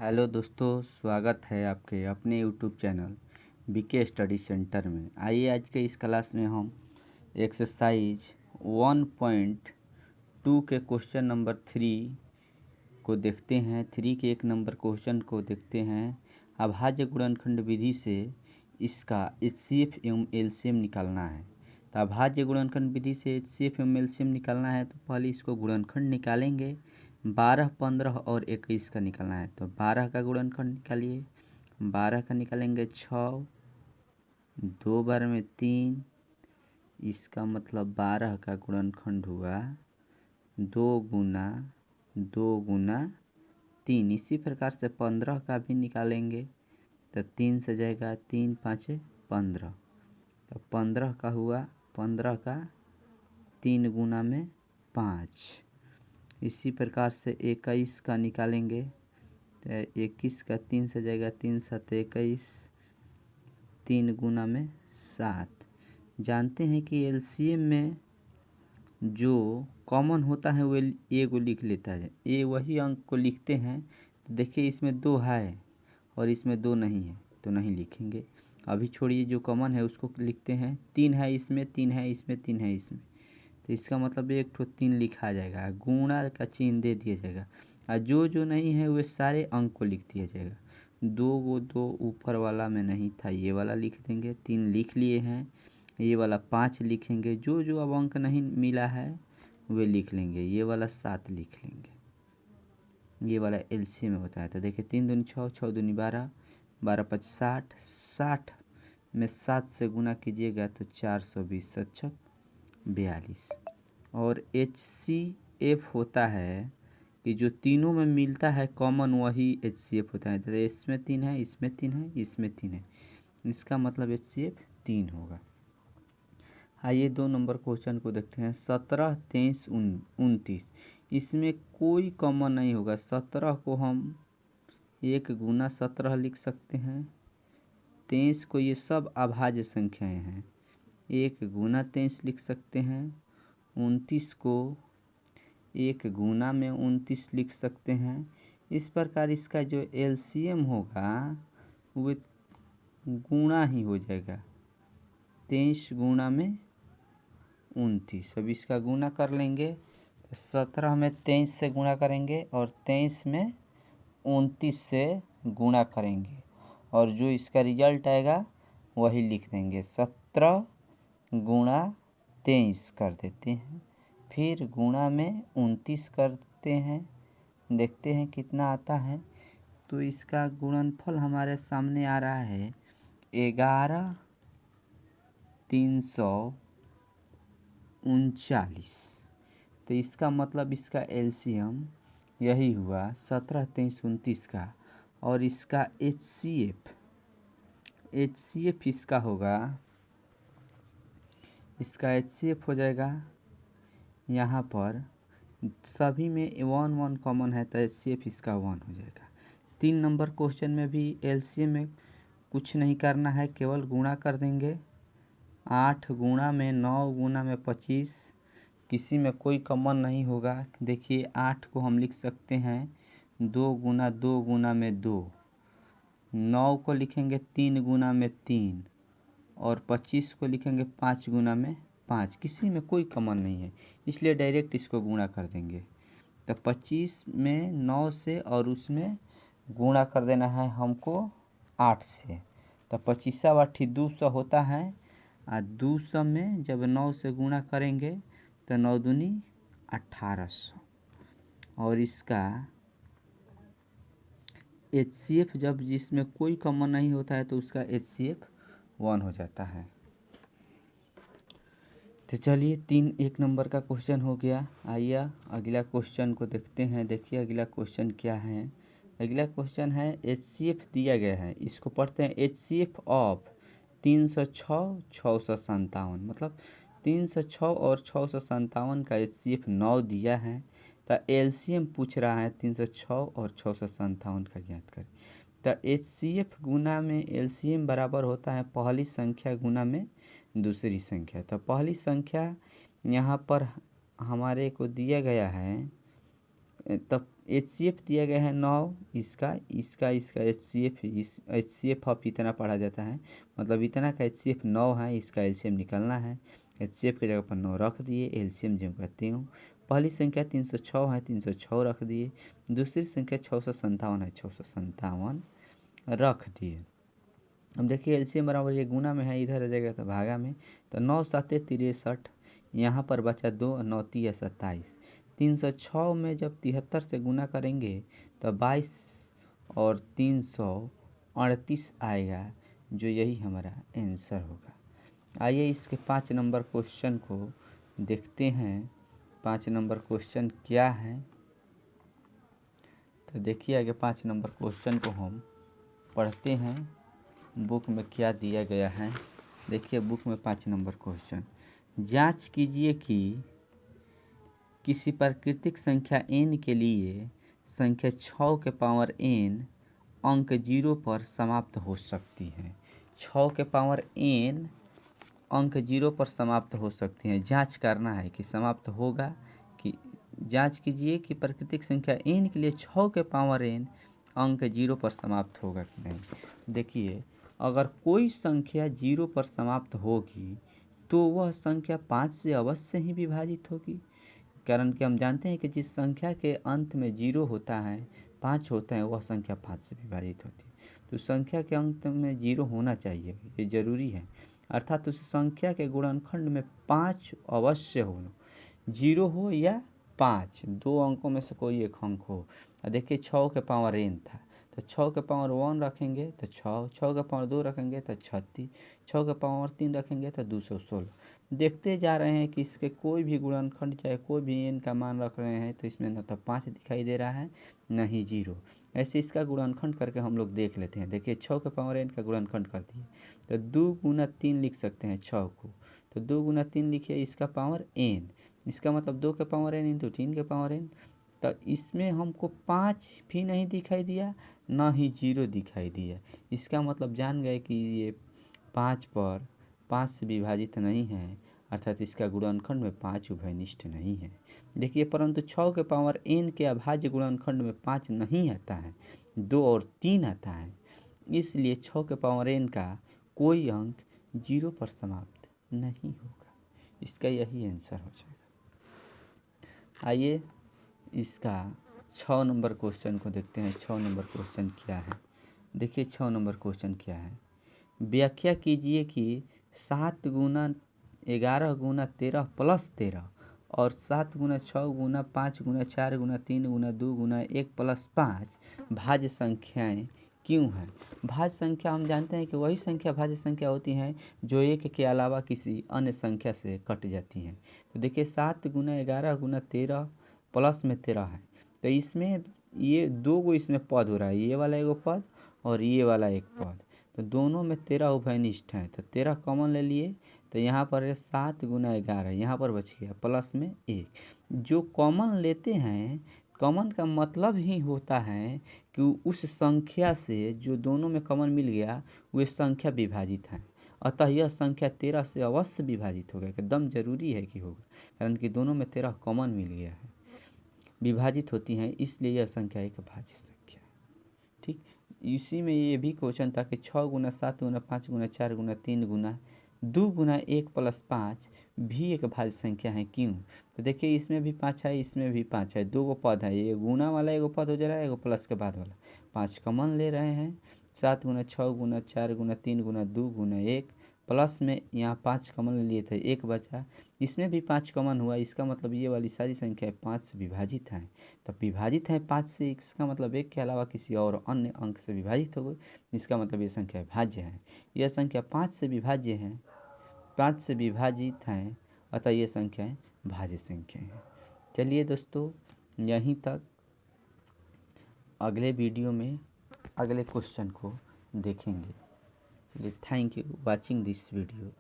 Hello दोस्तों, स्वागत है आपके अपने YouTube channel BK study centre में। आइए आज के इस क्लास में हम एक्सरसाइज 1.2 के क्वेश्चन नंबर 3 को देखते हैं। 3 के 1 नंबर क्वेश्चन को देखते हैं। अभाज्य गुणनखंड विधि से इसका एचसीएफ एवं एलसीएम निकालना है। तो अभाज्य गुणनखंड विधि से एचसीएफ एवं एलसीएम निकालना है तो पहले इसको गुणनखंड निकालेंगे। 12, 15 और 21 का निकालना है तो 12 का गुणनखंड निकालिए। 12 का निकालेंगे 6, 2 बार में 3, इसका मतलब 12 का गुणनखंड हुआ 2 गुना इसी प्रकार से 15 का भी निकालेंगे तो 3 से जाएगा, 3 5 15, तो 15 का हुआ 15 का 3 गुना में 5। इसी प्रकार से 21 का निकालेंगे तो 21 का 3 से जाएगा, 3 7 21, 3 गुना में 7। जानते हैं कि एलसीएम में जो कॉमन होता है वो ए को लिख लेता है। ए वही अंक को लिखते हैं। तो देखिए इसमें 2 है और इसमें 2 नहीं है तो नहीं लिखेंगे। अभी छोड़िए, जो कॉमन है उसको लिखते हैं। 3 है इसमें, 3 है इसमें, 3 है इसमें, तो इसका मतलब एक ठो 3 लिखा जाएगा, गुणा का चिन्ह दे दिया जाएगा। और जो नहीं है वे सारे अंक को लिख दिया जाएगा। 2 ऊपर वाला में नहीं था, ये वाला लिख देंगे। 3 लिख लिए हैं, ये वाला 5 लिखेंगे। जो अब अंक नहीं मिला है वे लिख लेंगे। ये वाला 7 लिख लेंगे। ये वाला एलसीएम में होता है। तो देखिए 3 दूनी 6, 6 दूनी 12, 12 5 60, 60 में 7 से गुना कीजिएगा तो 420 सच्चक 42। और HCF होता है कि जो तीनों में मिलता है कॉमन वही HCF होता है। तो इसमें 3 है, इसमें 3 है, इसमें 3 है, इसका मतलब HCF 3 होगा। आइए 2 नंबर क्वेश्चन को देखते हैं। 17, 23, 29, इसमें कोई कॉमन नहीं होगा। 17 को हम 1 गुना 17 लिख सकते हैं। 23 को, ये सब अभाज्य संख्याएं हैं, 1 गुना 23 लिख सकते हैं। 29 को 1 गुना में 29 लिख सकते हैं। इस प्रकार इसका जो एलसीएम होगा वो गुणा ही हो जाएगा, 23 गुना में 29। अब इसका गुना कर लेंगे तो 17 में 23 से गुणा करेंगे और 23 में 29 से गुणा करेंगे और जो इसका रिजल्ट आएगा वही लिख देंगे। 17 गुणा 23 कर देते हैं, फिर गुणा में 29 करते हैं, देखते हैं कितना आता है। तो इसका गुणनफल हमारे सामने आ रहा है 11,339। तो इसका मतलब इसका एलसीएम यही हुआ 17, 23, 29 का। और इसका HCF इसका होगा, इसका HCF हो जाएगा, यहाँ पर सभी में 1 1 कॉमन है तो HCF इसका 1 हो जाएगा। 3 नंबर क्वेश्चन में भी एलसीएम में कुछ नहीं करना है, केवल गुणा कर देंगे। 8 गुणा में 9 गुणा में 25, किसी में कोई कॉमन नहीं होगा। देखिए 8 को हम लिख सकते हैं 2 गुना में 2, 9 को लिखेंगे 3 गुना में 3 और 25 को लिखेंगे 5 गुना में 5। किसी में कोई कॉमन नहीं है इसलिए डायरेक्ट इसको गुणा कर देंगे। तो 25 में 9 से और उसमें गुणा कर देना है हमको 8 से। तो 25 8 200 होता है और 200 में जब 9 से गुणा करेंगे तो 9 दूनी 1800। और इसका HCF जब जिसमें कोई कॉमन नहीं होता है तो उसका HCF 1 हो जाता है। तो चलिए 3 1 नंबर का क्वेश्चन हो गया। आइए अगला क्वेश्चन को देखते हैं। देखिए अगला क्वेश्चन क्या है। अगला क्वेश्चन है HCF दिया गया है, इसको पढ़ते हैं। HCF ऑफ 306, 657, मतलब 306 और 657 का HCF 9 दिया है। तो एलसीएम पूछ रहा है 306 और 657 का ज्ञात करें। तो HCF गुना में एलसीएम बराबर होता है पहली संख्या गुना में दूसरी संख्या। तो पहली संख्या यहाँ पर हमारे को दिया गया है तब HCF दिया गया है 9, इसका HCF, इस HCF ऑफ इतना पढ़ा जाता है, मतलब इतना का HCF 9 है, इसका LCM निकालना है। HCF की जगह पर 9 रख दिए, LCM जो कहती हूँ। पहली संख्या 306 है, 306 रख दिए। दूसरी संख्या 657 है, 657 रख दिए। अब देखिए LCM बराबर ये गुना में है, इधर आ जाएगा तो भागा में, तो 9 7 63, यहाँ पर बचा 2, 9 3 27। 306 में जब 73 से गुना करेंगे तो 22 और 338 आएगा, जो यही हमारा आंसर होगा। आइए इसके 5 नंबर क्वेश्चन को देखते हैं। 5 नंबर क्वेश्चन क्या है, तो देखिए आगे 5 नंबर क्वेश्चन को हम पढ़ते हैं, बुक में क्या दिया गया है। देखिए बुक में 5 नंबर क्वेश्चन, जांच कीजिए कि किसी प्राकृतिक संख्या n के लिए संख्या 6 के पावर n अंक 0 पर समाप्त हो सकती है। 6 के पावर n अंक 0 पर समाप्त हो सकती है। जांच करना है कि समाप्त होगा कि, जांच कीजिए कि प्राकृतिक संख्या n के लिए 6 के पावर n अंक 0 पर समाप्त होगा कि नहीं। देखिए अगर कोई संख्या 0 पर समाप्त होगी तो वह संख्या 5 से अवश्य ही विभाजित होगी, कारण कि हम जानते हैं कि जिस संख्या के अंत में 0 होता है, 5 होता है, वह संख्या 5 से विभाजित होती है। तो संख्या के अंत में 0 होना चाहिए, ये जरूरी है, अर्थात उस संख्या के गुणनखंड में 5 अवश्य हो, 0 हो या 5, 2 अंकों में से कोई एक अंक हो। देखिए 6 के पावर n था, तो 6 के पावर 1 रखेंगे तो 6, 6 के पावर 2 रखेंगे तो 36, 6 के पावर 3 रखेंगे तो 216। देखते जा रहे हैं कि इसके कोई भी गुणनखंड चाहे कोई भी n का मान रख रहे हैं तो इसमें न तो 5 दिखाई दे रहा है न ही 0। ऐसे इसका गुणनखंड करके हम लोग देख लेते हैं। देखिए 6 के पावर n का गुणनखंड कर दिए तो 2 गुना 3 लिख सकते हैं 6 को, तो 2 गुना 3 लिखिए, इसका पावर n, इसका मतलब 2 के पावर n इंटू 3 के पावर n। तो इसमें हमको 5 भी नहीं दिखाई दिया न ही 0 दिखाई दिया, इसका मतलब जान गए कि ये 5 पर 5 से विभाजित नहीं है, अर्थात इसका गुणनखंड में 5 उभयनिष्ठ नहीं है। देखिए परंतु 6 के पावर n के अभाज्य गुणनखंड में 5 नहीं आता है, 2 और 3 आता है, इसलिए 6 के पावर n का कोई अंक 0 पर समाप्त नहीं होगा। इसका यही आंसर हो जाएगा। आइए इसका 6 नंबर क्वेश्चन को देखते हैं। 6 नंबर क्वेश्चन क्या है, देखिए 6 नंबर क्वेश्चन क्या है। व्याख्या कीजिए कि 7 गुना 11 गुना 13 प्लस 13 और 7 गुना 6 गुना 5 गुना 4 गुना 3 गुना 2 गुना 1 प्लस 5 भाज्य संख्याएं क्यों हैं। भाज्य संख्या हम जानते हैं कि वही संख्या भाज्य संख्या होती हैं जो एक के अलावा किसी अन्य संख्या से कट जाती हैं। तो देखिए 7 गुना 11 गुना 13 प्लस में 13 है, तो इसमें ये 2 गो इसमें पद हो रहा है, ये वाला एगो पद और ये वाला एक पद, तो दोनों में 13 उभयनिष्ठ हैं, तो 13 कॉमन ले लिए, तो यहाँ पर है 7 गुना 11, यहाँ पर बच गया प्लस में 1। जो कॉमन लेते हैं, कॉमन का मतलब ही होता है कि उस संख्या से जो दोनों में कॉमन मिल गया वे संख्या विभाजित है, अतः यह संख्या 13 से अवश्य विभाजित होगा, एकदम जरूरी है कि होगा, कारण कि दोनों में 13 कॉमन मिल गया है, विभाजित होती हैं, इसलिए यह संख्या एक भाज्य संख्या है। ठीक, इसी में ये भी क्वेश्चन था कि 6 गुना 7 गुना 5 गुना 4 गुना 3 गुना 2 गुना 1 प्लस 5 भी एक भाज्य संख्या है क्यों। तो देखिए इसमें भी 5 है, इसमें भी 5 है, 2 गो पद है, ये गुना वाला एगो पद हो जा रहा है, एगो प्लस के बाद वाला, 5 कॉमन ले रहे हैं। 7 गुना 6 गुना 4 गुना 3 गुना 2 गुना 1 प्लस में यहाँ 5 कॉमन लिए थे, 1 बचा, इसमें भी 5 कॉमन हुआ, इसका मतलब ये वाली सारी संख्या 5 से विभाजित हैं। तब विभाजित है 5 से, इसका मतलब 1 के अलावा किसी और अन्य अंक से विभाजित हो गई, इसका मतलब ये संख्या भाज्य है। यह संख्या 5 से विभाज्य है, 5 से विभाजित हैं, अतः ये संख्याएँ भाज्य संख्या हैं। चलिए दोस्तों यहीं तक, अगले वीडियो में अगले क्वेश्चन को देखेंगे। चलिए, thank you watching this video.